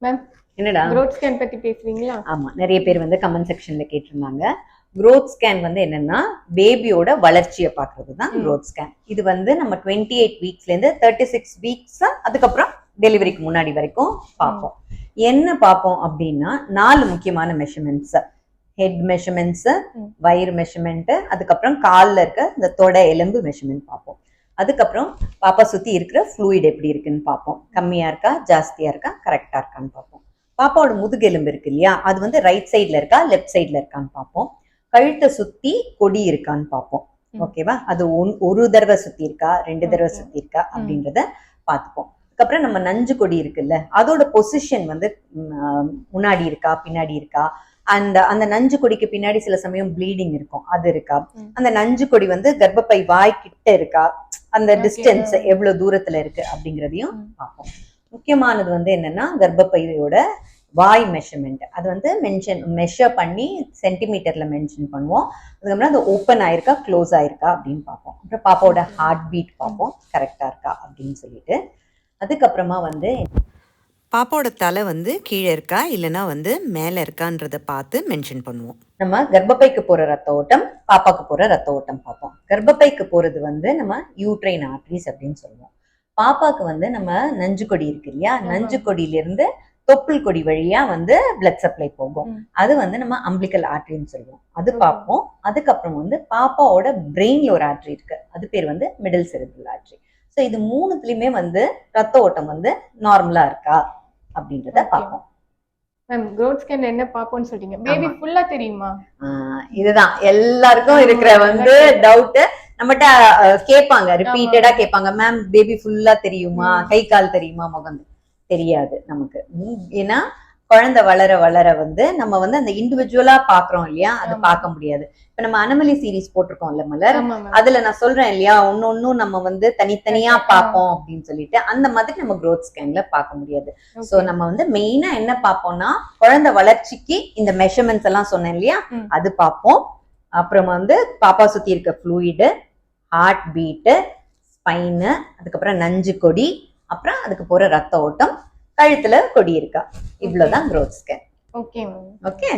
Ma'am என்னடா growth scan பத்தி பேசுறீங்களா? ஆமா, நிறைய பேர் வந்து கமெண்ட் செக்ஷன்ல கேட்டிருந்தாங்க. growth scan வந்து என்னன்னா பேபியோட வளர்ச்சியை பார்க்கறது தான் growth scan. இது வந்து நம்ம 28 வீக்ஸ்ல இருந்து 36 வீக்ஸ் அதுக்கப்புறம் டெலிவரிக்கு முன்னாடி வரைக்கும் பார்ப்போம். என்ன பார்ப்போம் அப்படின்னா 4 முக்கியமான மெஷர்மெண்ட்ஸ். ஹெட் மெஷர்மெண்ட்ஸ், வயிறு மெஷர்மெண்ட், அதுக்கப்புறம் காலில் இருக்க இந்த தொடை எலும்பு மெஷர்மெண்ட் பார்ப்போம். அதுக்கப்புறம் பாப்பா சுத்தி இருக்கிற ஃப்ளூயிட் எப்படி இருக்குன்னு பார்ப்போம். கம்மியா இருக்கா, ஜாஸ்தியா இருக்கா, கரெக்டா இருக்கான்னு பார்ப்போம். பாப்பாவோட முதுகெலும்பு இருக்கு இல்லையா, அது வந்து ரைட் சைட்ல இருக்கா லெஃப்ட் சைட்ல இருக்கான்னு பார்ப்போம். கழுத்தை சுத்தி கொடி இருக்கான்னு பார்ப்போம். ஓகேவா, அது ஒரு தடவை சுத்தி இருக்கா, 2 தடவை சுத்தி இருக்கா அப்படின்றத பார்த்துப்போம். அதுக்கப்புறம் நம்ம நஞ்சு கொடி இருக்குல்ல, அதோட பொசிஷன் வந்து முன்னாடி இருக்கா பின்னாடி இருக்கா, அந்த நஞ்சு கொடிக்கு பின்னாடி சில சமயம் ப்ளீடிங் இருக்கும், அது இருக்கா, அந்த நஞ்சு கொடி வந்து கர்ப்பப்பை வாய் கிட்ட இருக்கா, அந்த டிஸ்டன்ஸ் எவ்வளவு தூரத்துல இருக்கு அப்படிங்கிறதையும் பார்ப்போம். முக்கியமானது வந்து என்னன்னா கர்ப்பப்பையோட வாய் மெஷர்மெண்ட். அது வந்து மெஷர் பண்ணி சென்டிமீட்டர்ல மென்ஷன் பண்ணுவோம். அதுக்கப்புறம் அது ஓப்பன் ஆயிருக்கா க்ளோஸ் ஆயிருக்கா அப்படின்னு பார்ப்போம். அப்புறம் பாப்பாவோட ஹார்ட் பீட் பார்ப்போம், கரெக்டா இருக்கா அப்படின்னு சொல்லிட்டு. அதுக்கப்புறமா வந்து பாப்பாவோட தலை வந்து கீழே இருக்கா இல்லைன்னா வந்து மேலே இருக்கான்றத பார்த்து மென்ஷன் பண்ணுவோம். நம்ம கர்ப்பப்பைக்கு போகிற ரத்த ஓட்டம், பாப்பாவுக்கு போகிற ரத்த ஓட்டம் பார்ப்போம். கர்ப்பப்பைக்கு போகிறது வந்து நம்ம யூட்ரைன் ஆர்ட்ரிஸ் அப்படின்னு சொல்லுவோம். பாப்பாவுக்கு வந்து நம்ம நஞ்சு கொடி இருக்கு இல்லையா, நஞ்சு கொடியிலிருந்து தொப்புள் கொடி வழியா வந்து பிளட் சப்ளை போகும். அது வந்து நம்ம அம்பிளிக்கல் ஆர்ட்ரின்னு சொல்லுவோம், அது பார்ப்போம். அதுக்கப்புறம் வந்து பாப்பாவோட பிரெயின்ல ஒரு ஆர்ட்ரி இருக்கு, அது பேர் வந்து மிடில் செரிப்ரல் ஆர்ட்ரி. ஸோ இது மூணுத்துலயுமே வந்து ரத்த ஓட்டம் வந்து நார்மலா இருக்கா அப்படின்றத பார்ப்போம். மேம் growth scan என்ன பாப்போம்னு சொல்றீங்க, பேபி ஃபுல்லா தெரியுமா? இதுதான் எல்லாருக்கும் இருக்கிற வந்து டவுட். நம்மகிட்ட கேட்பாங்க, ரிப்பீட்டடா கேட்பாங்க, மேம் பேபி ஃபுல்லா தெரியுமா, கை கால் தெரியுமா, முகம் தெரியாது நமக்கு. ஏன்னா குழந்தை வளர வளர வந்து நம்ம வந்து அந்த இண்டிவிஜுவலா பாக்குறோம் இல்லையா, அது பார்க்க முடியாது. இப்ப நம்ம அனமலி சீரீஸ் போட்டிருக்கோம்ல மலர், அதுல நான் சொல்றேன் இல்லையா, ஒன்னொன்னும் நம்ம வந்து தனித்தனியா பார்ப்போம் அப்படின்னு சொல்லிட்டு, அந்த மாதிரி நம்ம growth scanல பார்க்க முடியாது. சோ நம்ம வந்து மெயினா என்ன பார்ப்போம்னா குழந்தை வளர்ச்சிக்கு இந்த மெஷர்மெண்ட்ஸ் எல்லாம் சொன்னேன் இல்லையா, அது பார்ப்போம். அப்புறம் வந்து பாப்பா சுத்தி இருக்க ஃப்ளூயிடு, ஹார்ட் பீட்டு, ஸ்பைனு, அதுக்கப்புறம் நஞ்சு கொடி, அப்புறம் அதுக்கு போற ரத்த ஓட்டம், கழுத்துல கொடி இருக்கா, இவ்வளவுதான் growth scan. ஓகே. ஓகே.